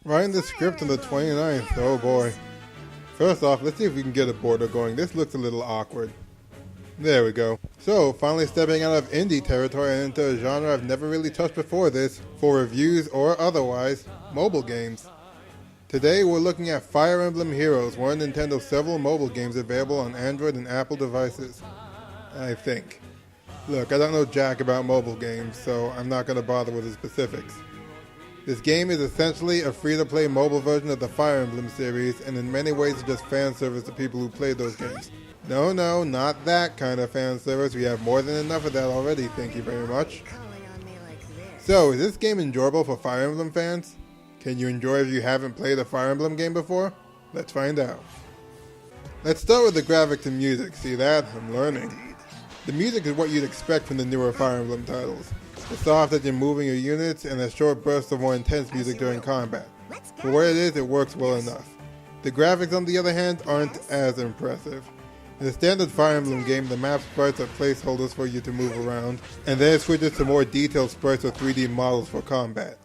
Writing the script on the 29th, oh boy. First off, let's see if we can get a border going. This looks a little awkward. There we go. So, finally stepping out of indie territory and into a genre I've never really touched before this, for reviews or otherwise, mobile games. Today we're looking at Fire Emblem Heroes, one of Nintendo's several mobile games available on Android and Apple devices. I think. Look, I don't know jack about mobile games, so I'm not going to bother with the specifics. This game is essentially a free-to-play mobile version of the Fire Emblem series, and in many ways it's just fan service to people who play those games. No, not that kind of fan service. We have more than enough of that already, thank you very much. So, is this game enjoyable for Fire Emblem fans? Can you enjoy if you haven't played a Fire Emblem game before? Let's find out. Let's start with the graphics and music. See that? I'm learning. The music is what you'd expect from the newer Fire Emblem titles. It's soft as you're moving your units, and a short burst of more intense music during combat. For what it is, it works well enough. The graphics, on the other hand, aren't as impressive. In the standard Fire Emblem game, the map sprites are placeholders for you to move around, and then it switches to more detailed sprites or 3D models for combat.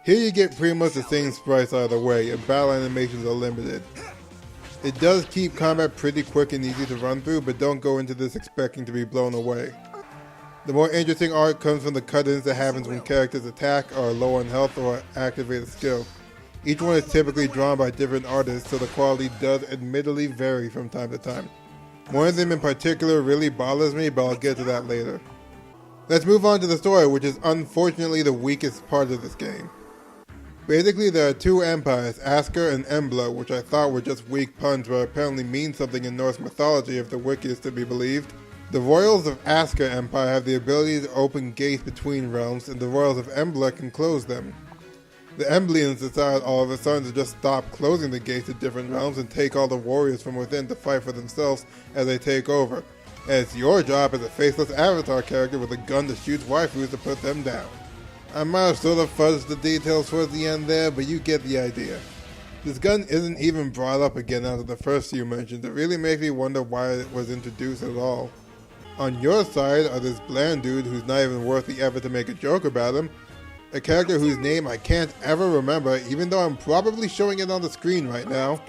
Here you get pretty much the same sprites either way, and battle animations are limited. It does keep combat pretty quick and easy to run through, but don't go into this expecting to be blown away. The more interesting art comes from the cut-ins that happens when characters attack, are low on health, or activate a skill. Each one is typically drawn by different artists, so the quality does admittedly vary from time to time. One of them in particular really bothers me, but I'll get to that later. Let's move on to the story, which is unfortunately the weakest part of this game. Basically, there are two empires, Asker and Emblem, which I thought were just weak puns but apparently mean something in Norse mythology if the wiki is to be believed. The royals of Asker Empire have the ability to open gates between realms, and the royals of Emblem can close them. The Embleans decide all of a sudden to just stop closing the gates to different realms and take all the warriors from within to fight for themselves as they take over. And it's your job as a faceless avatar character with a gun to shoot waifus to put them down. I might have sort of fuzzed the details towards the end there, but you get the idea. This gun isn't even brought up again after the first few mentions. It really makes me wonder why it was introduced at all. On your side are this bland dude who's not even worth the effort to make a joke about him, a character whose name I can't ever remember even though I'm probably showing it on the screen right now,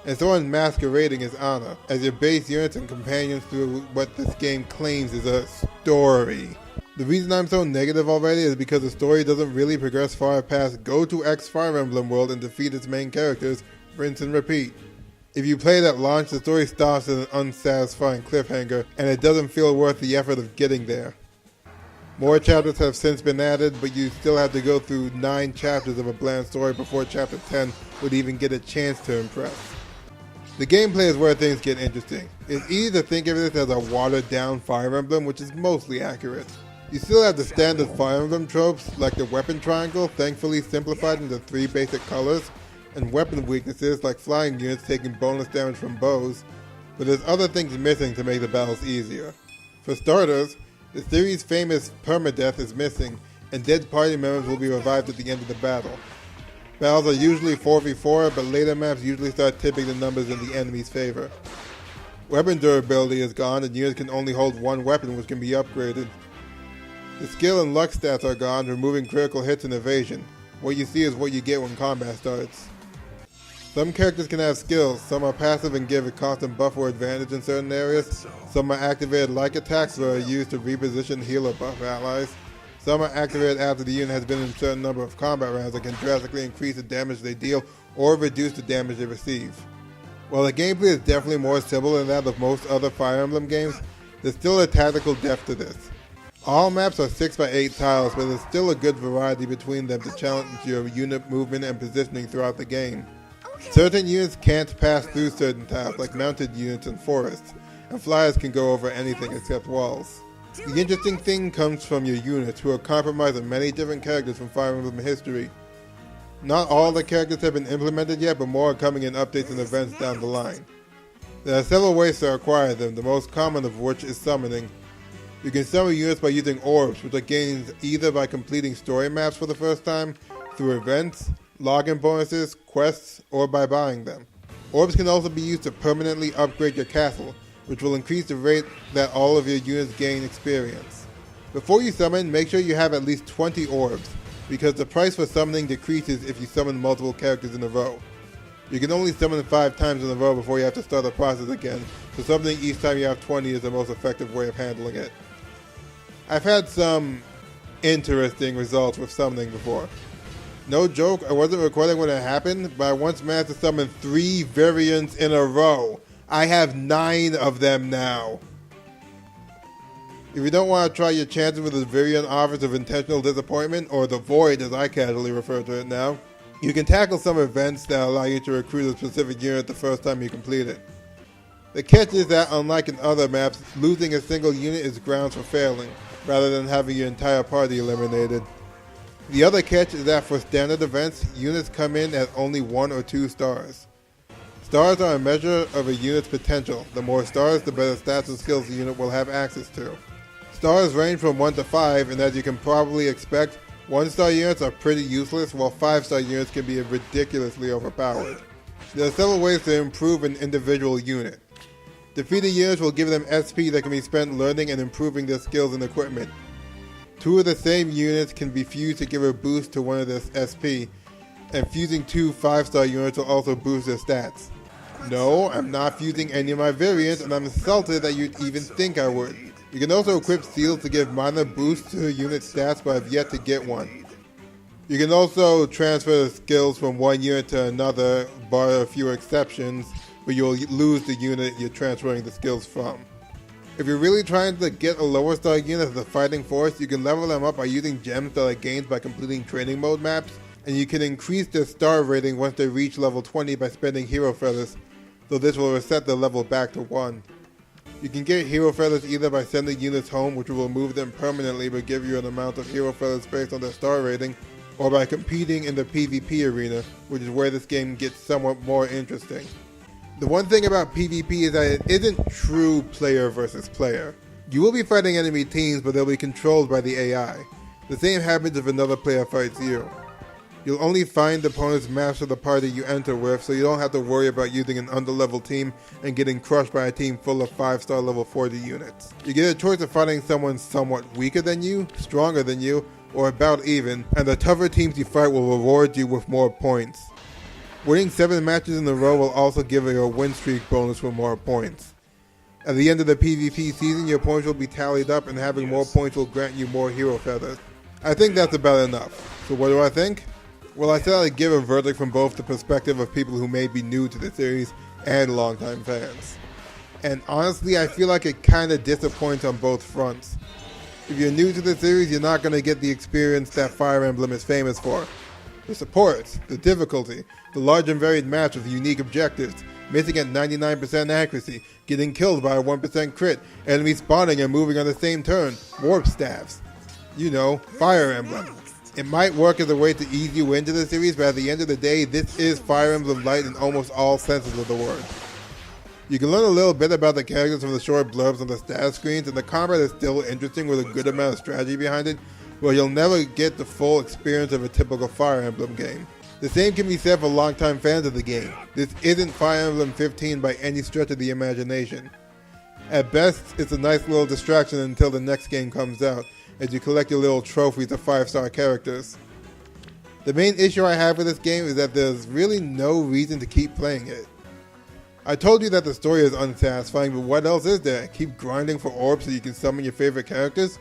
and someone masquerading as Anna, as your base units and companions through what this game claims is a story. The reason I'm so negative already is because the story doesn't really progress far past go to X Fire Emblem world and defeat its main characters, rinse and repeat. If you play it at launch, the story stops at an unsatisfying cliffhanger, and it doesn't feel worth the effort of getting there. More chapters have since been added, but you still have to go through 9 chapters of a bland story before chapter 10 would even get a chance to impress. The gameplay is where things get interesting. It's easy to think of this as a watered down Fire Emblem, which is mostly accurate. You still have the standard Fire Emblem tropes, like the weapon triangle, thankfully simplified into 3 basic colors, and weapon weaknesses like flying units taking bonus damage from bows, but there's other things missing to make the battles easier. For starters, the series' famous permadeath is missing, and dead party members will be revived at the end of the battle. Battles are usually 4v4, but later maps usually start tipping the numbers in the enemy's favor. Weapon durability is gone, and units can only hold one weapon, which can be upgraded. The skill and luck stats are gone, removing critical hits and evasion. What you see is what you get when combat starts. Some characters can have skills, some are passive and give a constant buff or advantage in certain areas, some are activated like attacks that are used to reposition, heal, or buff allies. Some are activated after the unit has been in a certain number of combat rounds that can drastically increase the damage they deal or reduce the damage they receive. While the gameplay is definitely more simple than that of most other Fire Emblem games, there's still a tactical depth to this. All maps are 6x8 tiles, but there's still a good variety between them to challenge your unit movement and positioning throughout the game. Certain units can't pass through certain tiles, like mounted units in forests, and flyers can go over anything except walls. The interesting thing comes from your units, who are comprised of many different characters from Fire Emblem history. Not all the characters have been implemented yet, but more are coming in updates and events down the line. There are several ways to acquire them, the most common of which is summoning. You can summon units by using orbs, which are gained either by completing story maps for the first time, through events, login bonuses, quests, or by buying them. Orbs can also be used to permanently upgrade your castle, which will increase the rate that all of your units gain experience. Before you summon, make sure you have at least 20 orbs. because the price for summoning decreases if you summon multiple characters in a row. You can only summon 5 times in a row before you have to start the process again, so summoning each time you have 20 is the most effective way of handling it. I've had some interesting results with summoning before. No joke, I wasn't recording when it happened, but I once managed to summon 3 variants in a row. I have 9 of them now. If you don't want to try your chances with the variant Office of Intentional Disappointment, or the Void as I casually refer to it now, you can tackle some events that allow you to recruit a specific unit the first time you complete it. The catch is that, unlike in other maps, losing a single unit is grounds for failing, rather than having your entire party eliminated. The other catch is that for standard events, units come in at only 1 or 2 stars. Stars are a measure of a unit's potential. The more stars, the better stats and skills the unit will have access to. Stars range from 1 to 5, and as you can probably expect, 1-star units are pretty useless, while 5-star units can be ridiculously overpowered. There are several ways to improve an individual unit. Defeated units will give them SP that can be spent learning and improving their skills and equipment. 2 of the same units can be fused to give a boost to one of their SP, and fusing 2 5-star units will also boost their stats. No, I'm not fusing any of my variants, and I'm insulted that you'd even think I would. You can also equip seals to give minor boosts to unit stats, but I've yet to get one. You can also transfer skills from one unit to another, bar a few exceptions, but you'll lose the unit you're transferring the skills from. If you're really trying to get a lower star unit as a fighting force, you can level them up by using gems that are gained by completing training mode maps, and you can increase their star rating once they reach level 20 by spending hero feathers, so this will reset the level back to 1. You can get hero feathers either by sending units home, which will remove them permanently but give you an amount of hero feathers based on their star rating, or by competing in the PvP arena, which is where this game gets somewhat more interesting. The one thing about PvP is that it isn't true player versus player. You will be fighting enemy teams, but they'll be controlled by the AI. The same happens if another player fights you. You'll only find opponents matched to the party you enter with, so you don't have to worry about using an underleveled team and getting crushed by a team full of 5-star level 40 units. You get a choice of fighting someone somewhat weaker than you, stronger than you, or about even, and the tougher teams you fight will reward you with more points. Winning 7 matches in a row will also give you a win streak bonus for more points. At the end of the PvP season, your points will be tallied up, and having more points will grant you more hero feathers. I think that's about enough. So what do I think? Well, I said I'd give a verdict from both the perspective of people who may be new to the series and longtime fans. And honestly, I feel like it kinda disappoints on both fronts. If you're new to the series, you're not gonna get the experience that Fire Emblem is famous for. The support, the difficulty, the large and varied match with unique objectives, missing at 99% accuracy, getting killed by a 1% crit, enemies spawning and moving on the same turn, warp staffs. You know, Fire Emblem. It might work as a way to ease you into the series, but at the end of the day, this is Fire Emblem Light in almost all senses of the word. You can learn a little bit about the characters from the short blurbs on the status screens, and the combat is still interesting with a good amount of strategy behind it, but you'll never get the full experience of a typical Fire Emblem game. The same can be said for longtime fans of the game. This isn't Fire Emblem 15 by any stretch of the imagination. At best, it's a nice little distraction until the next game comes out, as you collect your little trophies of 5-star characters. The main issue I have with this game is that there's really no reason to keep playing it. I told you that the story is unsatisfying, but what else is there? Keep grinding for orbs so you can summon your favorite characters?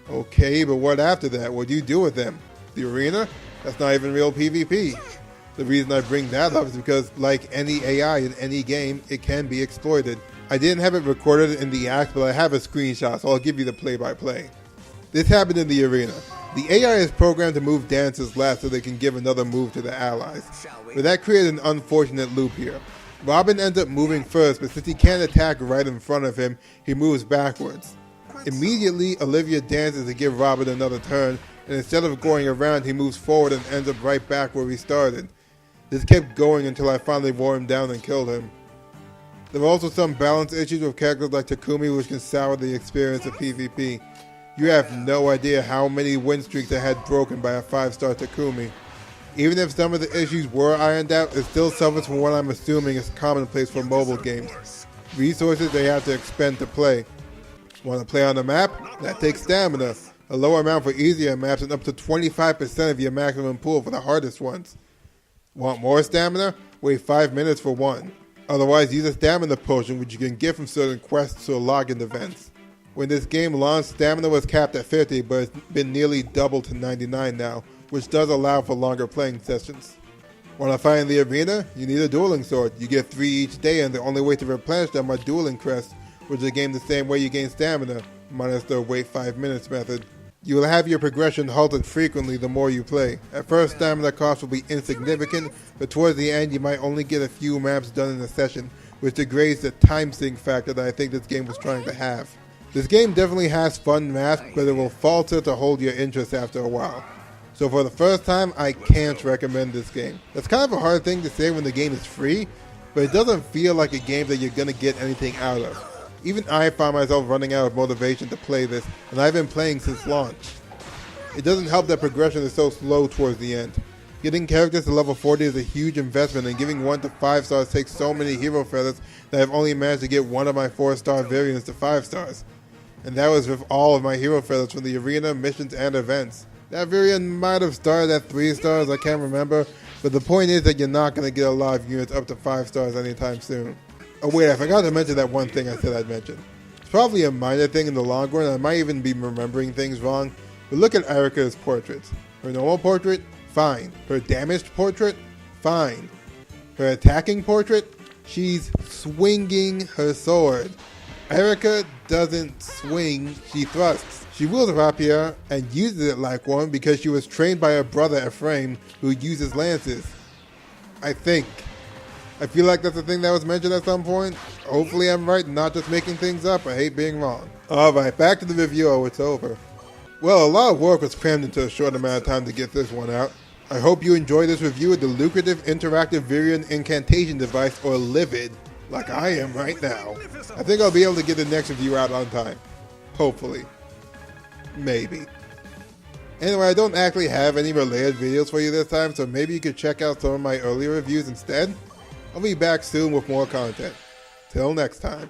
Okay, but what after that? What do you do with them? The arena? That's not even real PvP. The reason I bring that up is because, like any AI in any game, it can be exploited. I didn't have it recorded in the act, but I have a screenshot, so I'll give you the play-by-play. This happened in the arena. The AI is programmed to move dancers last so they can give another move to the allies, but that created an unfortunate loop here. Robin ends up moving first, but since he can't attack right in front of him, he moves backwards. Immediately, Olivia dances to give Robin another turn, and instead of going around, he moves forward and ends up right back where he started. This kept going until I finally wore him down and killed him. There were also some balance issues with characters like Takumi, which can sour the experience of PvP. You have no idea how many win streaks I had broken by a 5-star Takumi. Even if some of the issues were ironed out, it still suffers from what I'm assuming is commonplace for mobile games. Resources they have to expend to play. Want to play on the map? That takes stamina. a lower amount for easier maps, and up to 25% of your maximum pool for the hardest ones. Want more stamina? Wait 5 minutes for one. Otherwise, use a stamina potion which you can get from certain quests or login events. When this game launched, stamina was capped at 50, but it's been nearly doubled to 99 now, which does allow for longer playing sessions. Want to fight in the arena? You need a dueling sword. You get 3 each day, and the only way to replenish them are dueling crests, which is gained the same way you gain stamina, minus the wait 5 minutes method. You will have your progression halted frequently the more you play. At first, stamina cost will be insignificant, but towards the end you might only get a few maps done in a session, which degrades the time sink factor that I think this game was trying to have. This game definitely has fun maps, but it will falter to hold your interest after a while. So for the first time, I can't recommend this game. That's kind of a hard thing to say when the game is free, but it doesn't feel like a game that you're going to get anything out of. Even I found myself running out of motivation to play this, and I've been playing since launch. It doesn't help that progression is so slow towards the end. Getting characters to level 40 is a huge investment, and giving 1 to 5 stars takes so many hero feathers that I've only managed to get one of my 4-star variants to 5 stars. And that was with all of my hero feathers from the arena, missions, and events. That variant might have started at 3 stars, I can't remember, but the point is that you're not going to get a lot of units up to 5 stars anytime soon. Oh wait, I forgot to mention that one thing I said I'd mention. It's probably a minor thing in the long run, I might even be remembering things wrong, but look at Erika's portraits. Her normal portrait, fine. Her damaged portrait, fine. Her attacking portrait, she's swinging her sword. Erika doesn't swing, she thrusts. She wields a rapier and uses it like one because she was trained by her brother Ephraim, who uses lances. I think. I feel like that's a thing that was mentioned at some point. Hopefully I'm right and not just making things up. I hate being wrong. Alright, back to the review. Oh, it's over. Well, a lot of work was crammed into a short amount of time to get this one out. I hope you enjoyed this review of the lucrative interactive Virion incantation device, or Livid, like I am right now. I think I'll be able to get the next review out on time. Hopefully. Maybe. Anyway, I don't actually have any related videos for you this time, so maybe you could check out some of my earlier reviews instead. I'll be back soon with more content. Till next time.